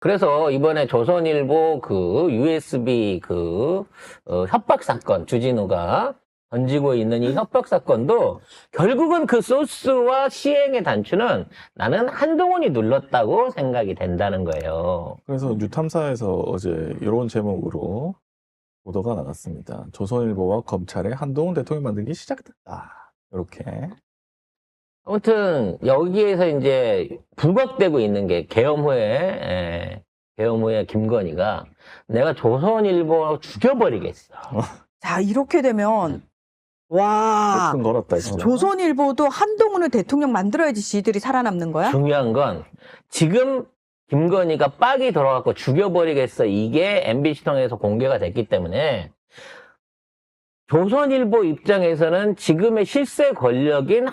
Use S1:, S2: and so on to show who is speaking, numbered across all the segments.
S1: 그래서 이번에 조선일보 그 USB 협박 사건, 주진우가 던지고 있는 이 협박 사건도 결국은 그 소스와 시행의 단추는 나는 한동훈이 눌렀다고 생각이 된다는 거예요.
S2: 그래서 뉴탐사에서 어제 이런 제목으로 보도가 나갔습니다. 조선일보와 검찰의 한동훈 대통령 만들기 시작됐다. 이렇게.
S1: 아무튼 여기에서 이제 부각되고 있는 게 계엄 후에 김건희가 내가 조선일보 죽여버리겠어.
S3: 자, 이렇게 되면 와,
S2: 큰 걸었다 진짜.
S3: 조선일보도 한동훈을 대통령 만들어야지 지들이 살아남는 거야?
S1: 중요한 건 지금 김건희가 빡이 들어갖고 죽여버리겠어. 이게 MBC 통해서 공개가 됐기 때문에 조선일보 입장에서는 지금의 실세 권력인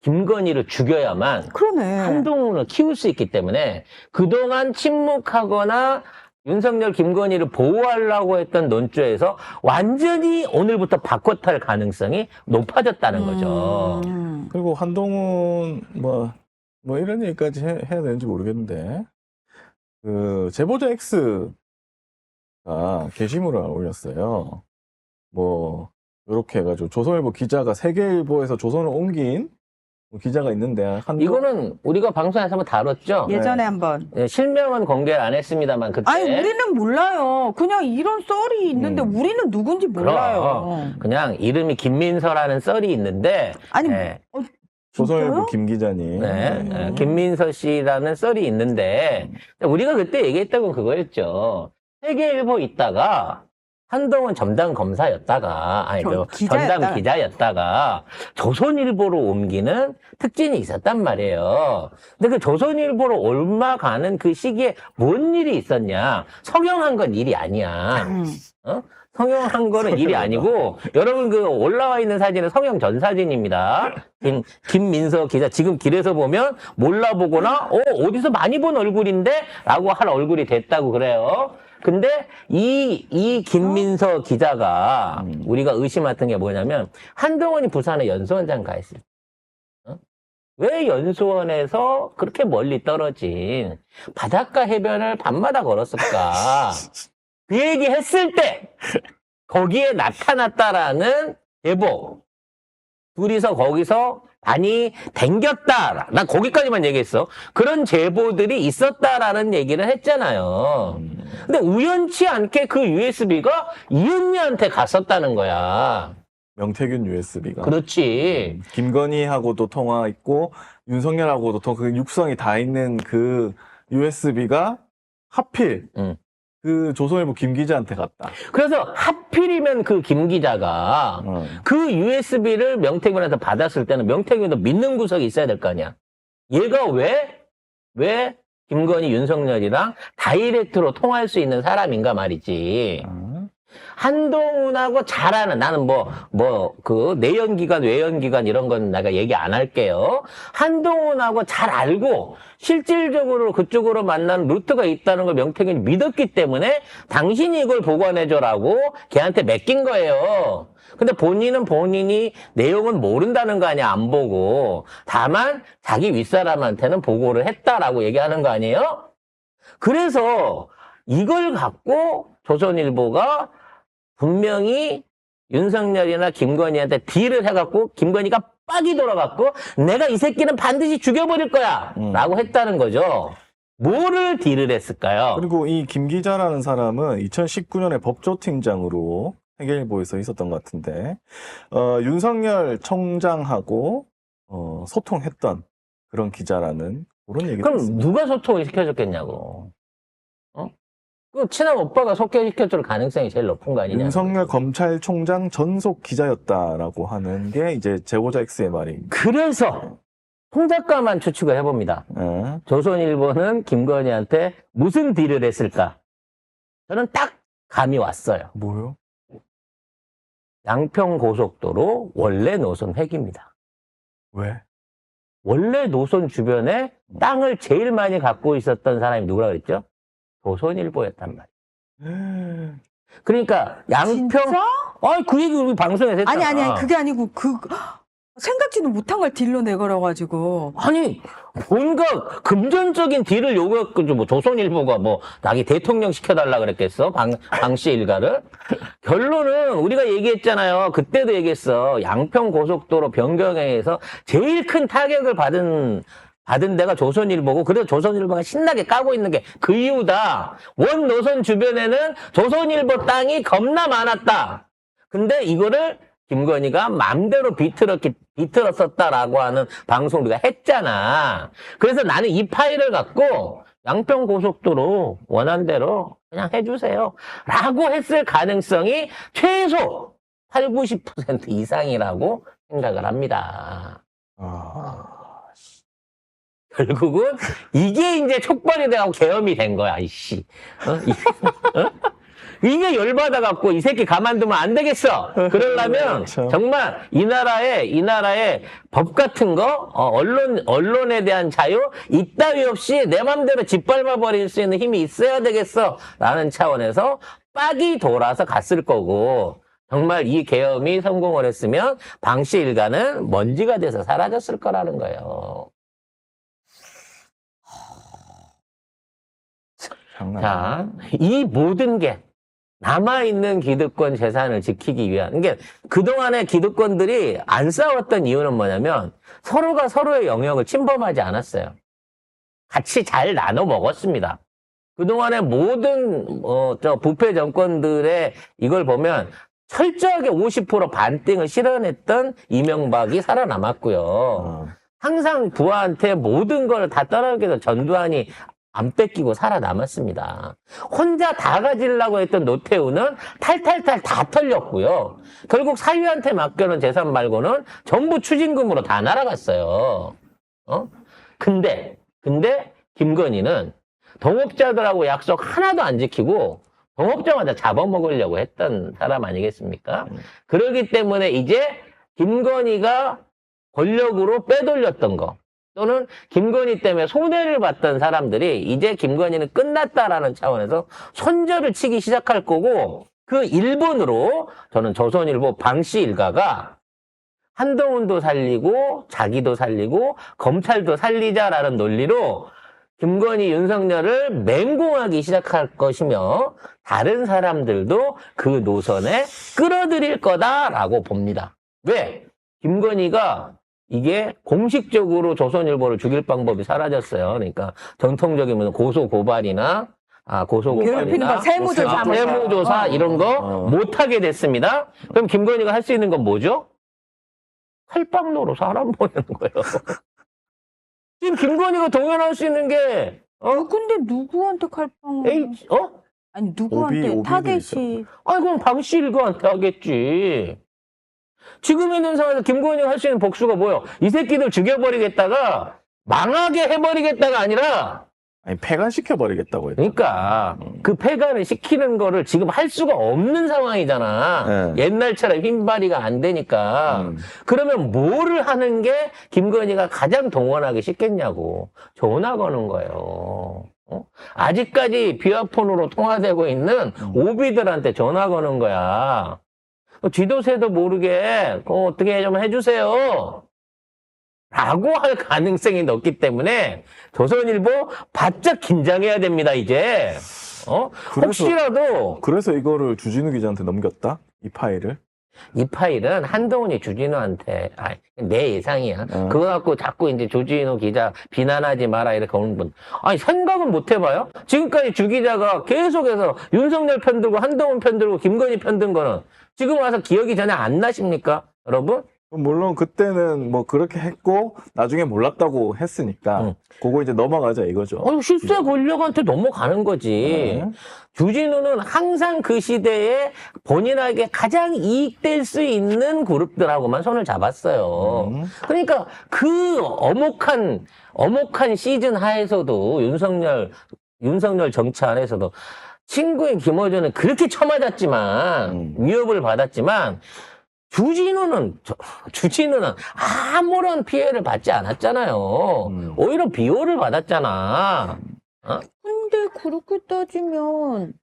S1: 김건희를 죽여야만
S3: 그러네.
S1: 한동훈을 키울 수 있기 때문에 그동안 침묵하거나 윤석열, 김건희를 보호하려고 했던 논조에서 완전히 오늘부터 바꿔탈 가능성이 높아졌다는 거죠.
S2: 그리고 한동훈 뭐 이런 얘기까지 해야 되는지 모르겠는데 그 제보자 X가 게시물을 올렸어요. 뭐 이렇게 해가지고 조선일보 기자가 세계일보에서 조선을 옮긴 기자가 있는데
S1: 이거는 우리가 방송에서 한번 다뤘죠?
S3: 예전에 한번.
S1: 네, 실명은 공개를 안 했습니다만 그때
S3: 아니, 우리는 몰라요. 그냥 이런 썰이 있는데 우리는 누군지 몰라요.
S1: 그냥 이름이 김민서라는 썰이 있는데
S3: 아니,
S1: 네.
S2: 조선일보 김 기자님.
S1: 김민서 씨라는 썰이 있는데 우리가 그때 얘기했던 건 그거였죠. 세계일보 있다가 한동훈 전담 검사였다가 전담 기자였다가 조선일보로 옮기는 특징이 있었단 말이에요. 근데 그 조선일보로 옮아가는 그 시기에 뭔 일이 있었냐? 성형한 건 일이 아니야. 성형한 거는 일이 아니고 여러분 그 올라와 있는 사진은 성형 전 사진입니다. 김민서 기자 지금 길에서 보면 몰라보거나 어디서 많이 본 얼굴인데? 라고 할 얼굴이 됐다고 그래요. 근데 이 김민서 기자가 우리가 의심했던 게 뭐냐면 한동훈이 부산에 연수원장 가 있을 때 왜 연수원에서 그렇게 멀리 떨어진 바닷가 해변을 밤마다 걸었을까? 그 얘기 했을 때 거기에 나타났다라는 제보. 둘이서 거기서 많이 댕겼다. 난 거기까지만 얘기했어. 그런 제보들이 있었다라는 얘기를 했잖아요. 근데 우연치 않게 그 USB가 이은미한테 갔었다는 거야.
S2: 명태균 USB가.
S1: 그렇지.
S2: 김건희하고도 통화 있고 윤석열하고도 그 육성이 다 있는 그 USB가 하필 그 조선일보 김 기자한테 갔다.
S1: 그래서 하필이면 그 김 기자가 그 USB를 명태균한테 받았을 때는 명태균도 믿는 구석이 있어야 될 거 아니야. 얘가 왜 김건희, 윤석열이랑 다이렉트로 통할 수 있는 사람인가 말이지. 한동훈하고 잘 아는, 나는 내연기관, 외연기관 이런 건 내가 얘기 안 할게요. 한동훈하고 잘 알고 실질적으로 그쪽으로 만나는 루트가 있다는 걸 명태균이 믿었기 때문에 당신이 이걸 보관해줘라고 걔한테 맡긴 거예요. 근데 본인은 본인이 내용은 모른다는 거 아니야, 안 보고. 다만 자기 윗사람한테는 보고를 했다라고 얘기하는 거 아니에요? 그래서 이걸 갖고 조선일보가 분명히 윤석열이나 김건희한테 딜을 해갖고 김건희가 빡이 돌아갖고 내가 이 새끼는 반드시 죽여버릴 거야 라고 했다는 거죠. 뭐를 딜을 했을까요?
S2: 그리고 이 김 기자라는 사람은 2019년에 법조팀장으로 세계일보에서 있었던 것 같은데 윤석열 총장하고 소통했던 그런 기자라는 그런 얘기도
S1: 그럼
S2: 있습니다.
S1: 누가 소통을 시켜줬겠냐고. 그 친한 오빠가 소개시켜줄 가능성이 제일 높은 거 아니냐.
S2: 윤석열 검찰총장 전속 기자였다라고 하는 게 이제 제보자 X의 말입니다.
S1: 그래서 송 작가만 추측을 해봅니다. 조선일보는 김건희한테 무슨 딜을 했을까? 저는 딱 감이 왔어요.
S2: 뭐요?
S1: 양평고속도로 원래 노선 획입니다.
S2: 왜?
S1: 원래 노선 주변에 땅을 제일 많이 갖고 있었던 사람이 누구라 그랬죠? 조선일보였단 말이에요. 그러니까 양평
S3: 진짜?
S1: 그 얘기 우리 방송에서 했잖아.
S3: 아니, 그게 아니고 생각지도 못한 걸 딜로 내걸어가지고.
S1: 아니, 뭔가 금전적인 딜을 요구했고, 뭐, 조선일보가 뭐, 나기 대통령 시켜달라 그랬겠어? 방씨 일가를? 결론은 우리가 얘기했잖아요. 그때도 얘기했어. 양평 고속도로 변경에서 제일 큰 타격을 받은 데가 조선일보고, 그래서 조선일보가 신나게 까고 있는 게 그 이유다. 원 노선 주변에는 조선일보 땅이 겁나 많았다. 근데 이거를 김건희가 맘대로 비틀었었다라고 하는 방송 우리가 했잖아. 그래서 나는 이 파일을 갖고 양평고속도로 원한대로 그냥 해주세요. 라고 했을 가능성이 최소 8, 90% 이상이라고 생각을 합니다. 결국은 이게 이제 촉발이 돼가고 계엄이 된 거야, 이씨. 이게 열받아갖고 이 새끼 가만두면 안 되겠어. 그러려면 정말 이 나라의 법 같은 거, 언론에 대한 자유 이따위 없이 내 맘대로 짓밟아 버릴 수 있는 힘이 있어야 되겠어. 라는 차원에서 빡이 돌아서 갔을 거고, 정말 이 계엄이 성공을 했으면 방씨 일가는 먼지가 돼서 사라졌을 거라는 거예요. 자, 이 모든 게 남아있는 기득권 재산을 지키기 위한, 그러니까 그동안의 기득권들이 안 싸웠던 이유는 뭐냐면 서로가 서로의 영역을 침범하지 않았어요. 같이 잘 나눠 먹었습니다. 그동안의 모든 부패 정권들의 이걸 보면 철저하게 50% 반띵을 실현했던 이명박이 살아남았고요. 항상 부하한테 모든 걸 다 떠나기도 전두환이 안 뺏기고 살아남았습니다. 혼자 다 가지려고 했던 노태우는 탈탈탈 다 털렸고요. 결국 사위한테 맡겨놓은 재산 말고는 전부 추징금으로 다 날아갔어요. 근데 김건희는 동업자들하고 약속 하나도 안 지키고 동업자마다 잡아먹으려고 했던 사람 아니겠습니까? 그렇기 때문에 이제 김건희가 권력으로 빼돌렸던 거, 또는 김건희 때문에 손해를 봤던 사람들이 이제 김건희는 끝났다라는 차원에서 손절을 치기 시작할 거고, 그 일본으로 저는 조선일보 방씨 일가가 한동훈도 살리고 자기도 살리고 검찰도 살리자라는 논리로 김건희, 윤석열을 맹공하기 시작할 것이며 다른 사람들도 그 노선에 끌어들일 거다라고 봅니다. 왜? 김건희가 이게 공식적으로 조선일보를 죽일 방법이 사라졌어요. 그러니까 전통적인 고소고발이나 세무조사 이런 거 못하게 됐습니다. 그럼 김건희가 할 수 있는 건 뭐죠? 칼빵로로 사람 보내는 거예요. 지금 김건희가 동원할 수 있는 게
S3: 근데 누구한테 칼빵? 아니 누구한테 타겟이?
S1: 그럼 방씨 일가한테 하겠지. 지금 있는 상황에서 김건희가 할 수 있는 복수가 뭐예요? 이 새끼들 죽여버리겠다가 망하게 해버리겠다가 아니라
S2: 폐간시켜버리겠다고 했죠.
S1: 그러니까 그 폐간을 시키는 거를 지금 할 수가 없는 상황이잖아. 옛날처럼 힘발이가 안 되니까. 그러면 뭐를 하는 게 김건희가 가장 동원하기 쉽겠냐고. 전화 거는 거예요. 아직까지 비화폰으로 통화되고 있는 오비들한테 전화 거는 거야. 쥐도새도 모르게 어떻게 좀 해주세요 라고 할 가능성이 높기 때문에 조선일보 바짝 긴장해야 됩니다. 이제 혹시라도
S2: 그래서 이거를 주진우 기자한테 넘겼다? 이 파일을?
S1: 이 파일은 한동훈이 주진우한테 내 예상이야. 그거 갖고 자꾸 이제 주진우 기자 비난하지 마라 이렇게 오는 분, 생각은 못 해봐요? 지금까지 주 기자가 계속해서 윤석열 편들고 한동훈 편들고 김건희 편든 거는 지금 와서 기억이 전혀 안 나십니까, 여러분?
S2: 물론 그때는 뭐 그렇게 했고 나중에 몰랐다고 했으니까 그거 이제 넘어가자 이거죠.
S1: 실세 권력한테 넘어가는 거지. 주진우는 항상 그 시대에 본인에게 가장 이익될 수 있는 그룹들하고만 손을 잡았어요. 그러니까 그 어목한 시즌 하에서도 윤석열 정치 안에서도 친구인 김어준은 그렇게 쳐맞았지만 위협을 받았지만 주진우는 아무런 피해를 받지 않았잖아요. 오히려 비호를 받았잖아.
S3: 근데 그렇게 따지면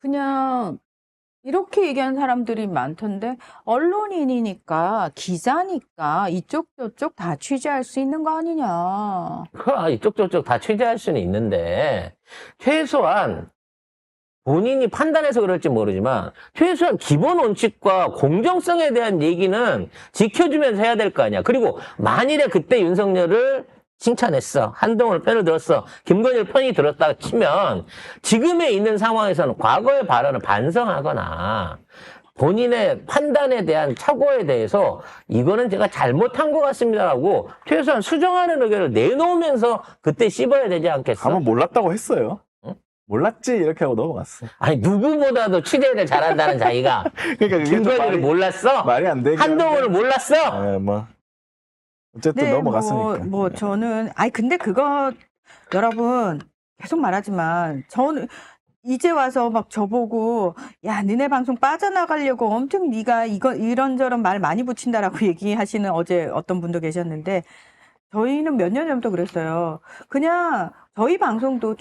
S3: 그냥 이렇게 얘기하는 사람들이 많던데 언론인이니까 기자니까 이쪽 저쪽 다 취재할 수 있는 거 아니냐.
S1: 이쪽 저쪽 다 취재할 수는 있는데 최소한 본인이 판단해서 그럴지 모르지만 최소한 기본 원칙과 공정성에 대한 얘기는 지켜주면서 해야 될 거 아니야. 그리고 만일에 그때 윤석열을 칭찬했어. 한동훈을 편을 들었어. 김건희를 편이 들었다 치면 지금에 있는 상황에서는 과거의 발언을 반성하거나 본인의 판단에 대한 착오에 대해서 이거는 제가 잘못한 것 같습니다라고 최소한 수정하는 의견을 내놓으면서 그때 씹어야 되지 않겠어?
S2: 아마 몰랐다고 했어요.
S1: 응?
S2: 몰랐지 이렇게 하고 넘어갔어.
S1: 아니 누구보다도 취재를 잘한다는 자기가
S2: 그러니까 그게 좀
S1: 김건희를 몰랐어?
S2: 말이 안 되긴
S1: 한동훈을 몰랐어?
S2: 한데, 뭐 어쨌든
S3: 네,
S2: 넘어갔으니까.
S3: 뭐 저는 근데 그거 여러분 계속 말하지만 저는 이제 와서 막 저보고 야 너네 방송 빠져나가려고 엄청 네가 이런저런 말 많이 붙인다라고 얘기하시는 어제 어떤 분도 계셨는데 저희는 몇 년 전부터 그랬어요. 그냥 저희 방송도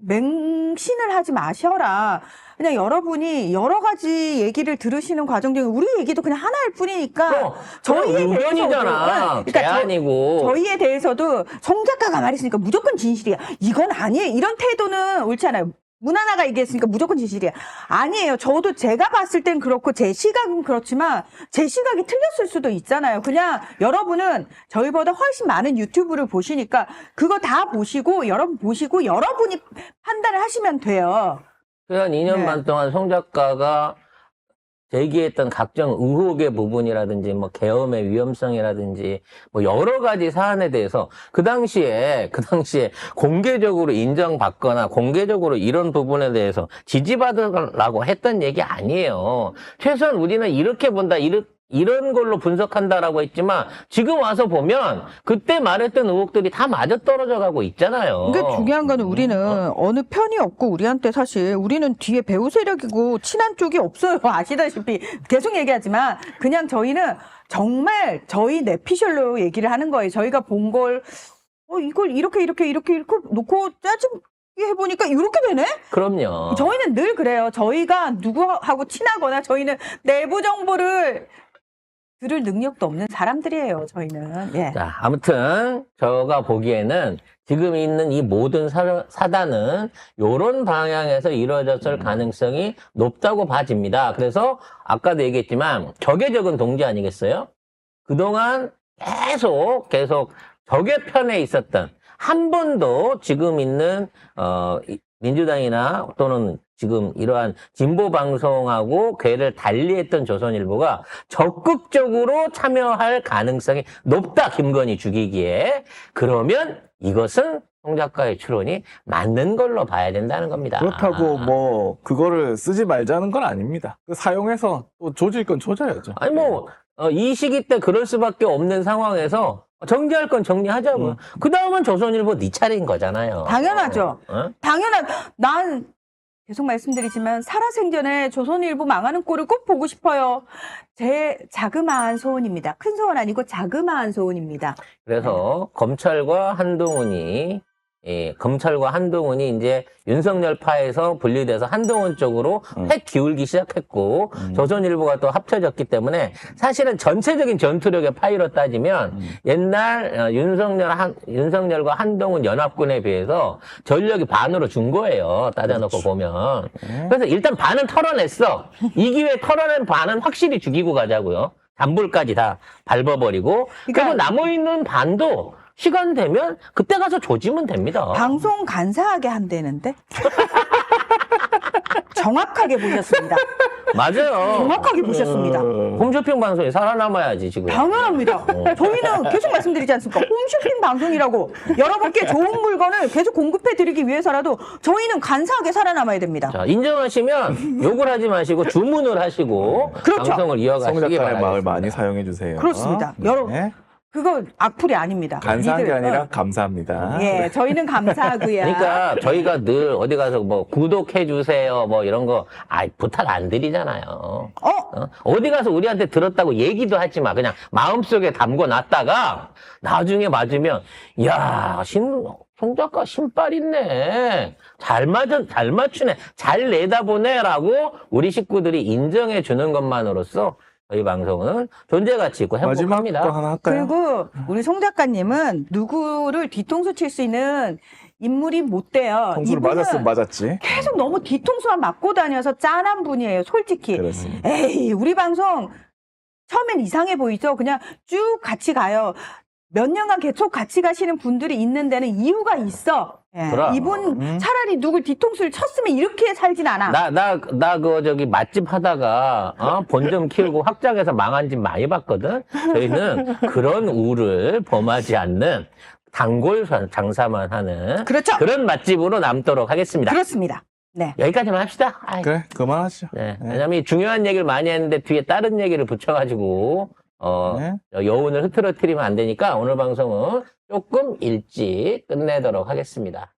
S3: 맹신을 하지 마셔라. 그냥 여러분이 여러 가지 얘기를 들으시는 과정 중에 우리 얘기도 그냥 하나일 뿐이니까 저희에
S1: 의견이잖아. 제안이고.
S3: 저희에 대해서도 송 작가가 말했으니까 무조건 진실이야. 이건 아니에요. 이런 태도는 옳지 않아요. 문하나가 얘기했으니까 무조건 진실이야. 아니에요. 저도 제가 봤을 땐 그렇고 제 시각은 그렇지만 제 시각이 틀렸을 수도 있잖아요. 그냥 여러분은 저희보다 훨씬 많은 유튜브를 보시니까 그거 다 보시고 여러분이 판단을 하시면 돼요.
S1: 그냥 2년 반 동안 송 작가가 제기했던 각종 의혹의 부분이라든지 뭐 계엄의 위험성이라든지 뭐 여러 가지 사안에 대해서 그 당시에 공개적으로 인정받거나 공개적으로 이런 부분에 대해서 지지받으라고 했던 얘기 아니에요. 최소한 우리는 이렇게 본다, 이런 걸로 분석한다라고 했지만 지금 와서 보면 그때 말했던 의혹들이 다 맞아떨어져 가고 있잖아요.
S3: 그러니까 중요한 거는 우리는 어느 편이 없고 우리한테 사실 우리는 뒤에 배우 세력이고 친한 쪽이 없어요. 아시다시피 계속 얘기하지만 그냥 저희는 정말 저희 내피셜로 얘기를 하는 거예요. 저희가 본 걸 이걸 이렇게 놓고 짜증 해보니까 이렇게 되네?
S1: 그럼요.
S3: 저희는 늘 그래요. 저희가 누구하고 친하거나 저희는 내부 정보를 들을 능력도 없는 사람들이에요, 저희는. 예.
S1: 자, 아무튼 제가 보기에는 지금 있는 이 모든 사단은 이런 방향에서 이루어졌을 가능성이 높다고 봐집니다. 그래서 아까도 얘기했지만 적의 적은 동지 아니겠어요? 그동안 계속 적의 편에 있었던 한 번도 지금 있는 민주당이나 또는 지금 이러한 진보 방송하고 궤를 달리했던 조선일보가 적극적으로 참여할 가능성이 높다. 김건희 죽이기에. 그러면 이것은 송 작가의 추론이 맞는 걸로 봐야 된다는 겁니다.
S2: 그렇다고 뭐 그거를 쓰지 말자는 건 아닙니다. 사용해서 또 조질 건 조져야죠.
S1: 아니 이 시기 때 그럴 수밖에 없는 상황에서 정리할 건 정리하자고. 그 다음은 조선일보 네 차례인 거잖아요.
S3: 당연하죠. 난 계속 말씀드리지만 살아생전에 조선일보 망하는 꼴을 꼭 보고 싶어요. 제 자그마한 소원입니다. 큰 소원 아니고 자그마한 소원입니다.
S1: 그래서 검찰과 한동훈이 이제 윤석열 파에서 분리돼서 한동훈 쪽으로 핵 기울기 시작했고 조선일보가 또 합쳐졌기 때문에 사실은 전체적인 전투력의 파이로 따지면 옛날 윤석열과 한동훈 연합군에 비해서 전력이 반으로 준 거예요. 따져놓고 보면. 그래서 일단 반은 털어냈어. 이 기회에 털어낸 반은 확실히 죽이고 가자고요. 단불까지 다 밟아버리고. 그리고 남아있는 반도 시간 되면 그때 가서 조지면 됩니다.
S3: 방송 간사하게 한다는데? 정확하게 보셨습니다.
S1: 맞아요.
S3: 정확하게 보셨습니다.
S1: 홈쇼핑 방송이 살아남아야지 지금.
S3: 당연합니다. 저희는 계속 말씀드리지 않습니까? 홈쇼핑 방송이라고 여러분께 좋은 물건을 계속 공급해드리기 위해서라도 저희는 간사하게 살아남아야 됩니다.
S1: 자, 인정하시면 욕을 하지 마시고 주문을 하시고
S3: 그렇죠.
S1: 방송을
S2: 송
S1: 이어가시기
S2: 작가의
S1: 바랍니다.
S2: 마을 많이 사용해 주세요.
S3: 그렇습니다. 여러분. 그거 악플이 아닙니다.
S2: 간사한 게
S3: 니들,
S2: 아니라 감사합니다.
S3: 예, 저희는 감사하고요.
S1: 그러니까 저희가 늘 어디 가서 뭐 구독해 주세요 뭐 이런 거 부탁 안 드리잖아요. 어디 가서 우리한테 들었다고 얘기도 하지 마. 그냥 마음속에 담궈 놨다가 나중에 맞으면 야, 송 작가 신발 있네. 잘 맞추네. 잘 내다보네라고 우리 식구들이 인정해 주는 것만으로써 저희 방송은 존재 가치 있고
S2: 마지막
S1: 행복합니다.
S2: 거 하나 할까요?
S3: 그리고 우리 송 작가님은 누구를 뒤통수 칠 수 있는 인물이 못 돼요.
S2: 통수를
S3: 이분은
S2: 맞았으면 맞았지.
S3: 계속 너무 뒤통수만 맞고 다녀서 짠한 분이에요. 솔직히.
S2: 그렇습니다.
S3: 에이, 우리 방송 처음엔 이상해 보이죠? 그냥 쭉 같이 가요. 몇 년간 계속 같이 가시는 분들이 있는 데는 이유가 있어. 예.
S1: 그럼.
S3: 이분 차라리 누굴 뒤통수를 쳤으면 이렇게 살진 않아.
S1: 맛집 하다가, 본점 키우고 확장해서 망한 집 많이 봤거든? 저희는 그런 우를 범하지 않는 단골 장사만 하는.
S3: 그렇죠.
S1: 그런 맛집으로 남도록 하겠습니다.
S3: 그렇습니다. 네.
S1: 여기까지만 합시다. 아이,
S2: 그래, 그만하시죠.
S1: 네.
S2: 네.
S1: 왜냐면 중요한 얘기를 많이 했는데 뒤에 다른 얘기를 붙여가지고,
S2: 네.
S1: 여운을 흐트러뜨리면 안 되니까 오늘 방송은 조금 일찍 끝내도록 하겠습니다.